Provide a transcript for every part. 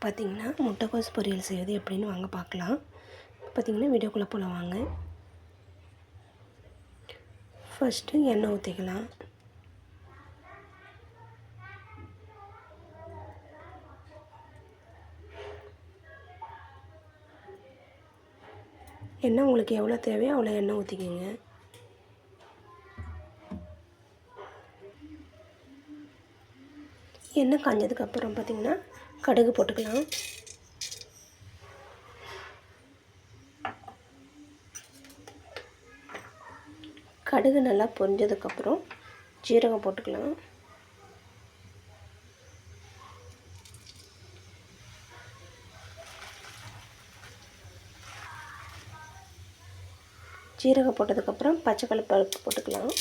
பார்த்திங்கன்னா முட்டைக்கோஸ் பொரியல் செய்வது எப்படின்னு வாங்க பார்க்கலாம். பார்த்திங்கன்னா வீடியோக்குள்ளே போகலாம் வாங்க. ஃபஸ்ட்டு எண்ணெய் ஊற்றிக்கலாம். எண்ணெய் உங்களுக்கு எவ்வளோ தேவையோ அவ்வளோ எண்ணெய் ஊற்றிக்கிங்க. எண்ணெய் காஞ்சதுக்கப்புறம் பார்த்திங்கன்னா கடுகு போட்டுக்கலாம். கடுகு நல்லா பொரிஞ்சதுக்கப்புறம் ஜீரகம் போட்டுக்கலாம். ஜீரகம் போட்டதுக்கப்புறம் பச்சைக்கடலை பருப்பு போட்டுக்கலாம்.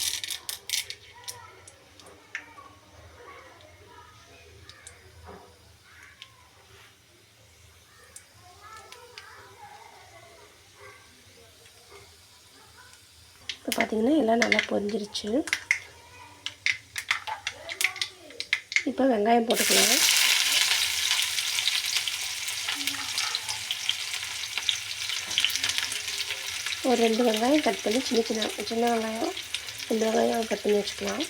இப்போ பார்த்திங்கன்னா எல்லாம் நல்லா பொரிஞ்சிருச்சு. இப்போ வெங்காயம் போட்டுக்கலாம். ஒரு 2 வெங்காயம் கட் பண்ணி சின்ன வெங்காயம் 2 வெங்காயம் கட் பண்ணி வச்சுக்கலாம்.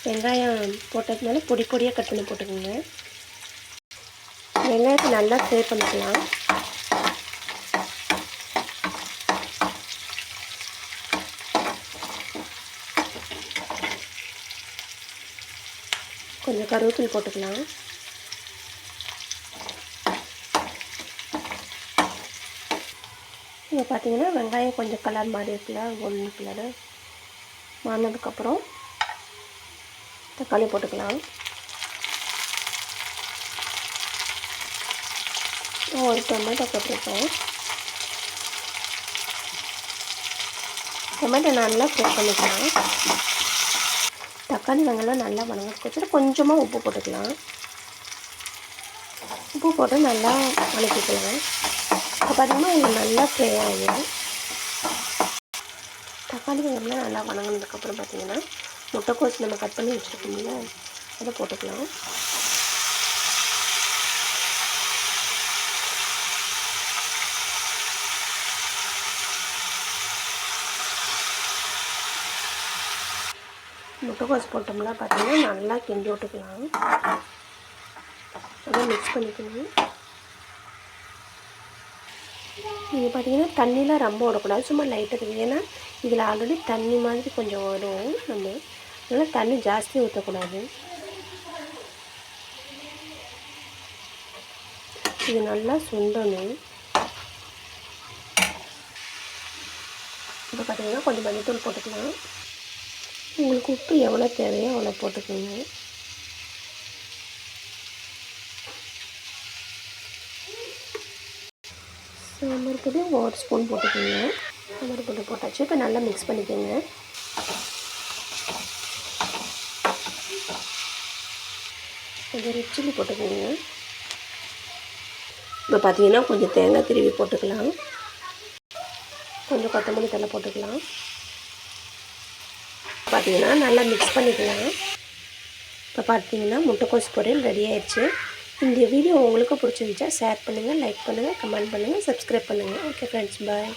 வெங்காயம் போட்டதுனால பொடி பொடியாக கட் பண்ணி போட்டுக்கோங்க. வெங்காயத்தை நல்லா ஃப்ரை பண்ணிக்கலாம். கொஞ்சம் கருவேப்பிலை போட்டுக்கலாம். இப்போ பார்த்திங்கன்னா வெங்காயம் கொஞ்சம் கலர் மாதிரி இருக்குல்ல, கோல்டன் கலரு மாறினதுக்கப்புறம் தக்காளி போட்டுக்கலாம். ஒரு டொமேட்டோ போட்டுருக்கோம். டொமேட்டோ நல்லா ஃப்ரை பண்ணிக்கலாம். தக்காளி வெங்காயம் நல்லா வதங்கிட்டு கொஞ்சமாக உப்பு போட்டுக்கலாம். உப்பு போட்டு நல்லா வதக்கிக்கலாம். இப்போ பார்த்திங்கன்னா உங்களுக்கு நல்லா ஃப்ரை ஆகிடும். தக்காளி வெங்காயம் நல்லா வதங்கினதுக்கப்புறம் பார்த்திங்கன்னா முட்டைக்கோஸ் நம்ம கட் பண்ணி வச்சுருக்கோம்ல அதை போட்டுக்கலாம். முட்டைக்கோஸ் போட்டோம்னா பார்த்திங்கன்னா நல்லா கிண்டி விட்டுக்கலாம். அதை மிக்ஸ் பண்ணிக்கணும். நீங்கள் பார்த்திங்கன்னா தண்ணிலாம் ரொம்ப விடக்கூடாது, சும்மா லைட்டாக இருக்குது. ஏன்னா இதில் ஆல்ரெடி தண்ணி மாதிரி கொஞ்சம் வரும். நம்ம அதனால் தண்ணி ஜாஸ்தி ஊற்றக்கூடாது. இது நல்லா சுண்டணும். இப்போ பார்த்திங்கன்னா கொஞ்சம் மஞ்சத்தூள் போட்டுக்கலாம். உங்களுக்கு உப்பு எவ்வளோ தேவையோ அவ்வளோ போட்டுக்கோங்க. சாம்பார் பொடி 1 ஸ்பூன் போட்டுக்கோங்க. சாம்பார் பொடி போட்டாச்சு. இப்போ நல்லா மிக்ஸ் பண்ணிக்கோங்க. கொஞ்சம் ரெட் சில்லி போட்டுக்கோங்க. இப்போ பார்த்திங்கன்னா கொஞ்சம் தேங்காய் திருவி போட்டுக்கலாம். கொஞ்சம் கொத்தமல்லி தழை போட்டுக்கலாம். பார்த்திங்கன்னா நல்லா மிக்ஸ் பண்ணிக்கலாம். இப்போ பார்த்திங்கன்னா முட்டைக்கோஸ் பொரியல் ரெடி ஆயிடுச்சு. இந்த வீடியோ உங்களுக்கு பிடிச்சிருந்துச்சா ஷேர் பண்ணுங்கள், லைக் பண்ணுங்கள், கமெண்ட் பண்ணுங்கள், சப்ஸ்கிரைப் பண்ணுங்கள். ஓகே ஃப்ரெண்ட்ஸ், பாய்.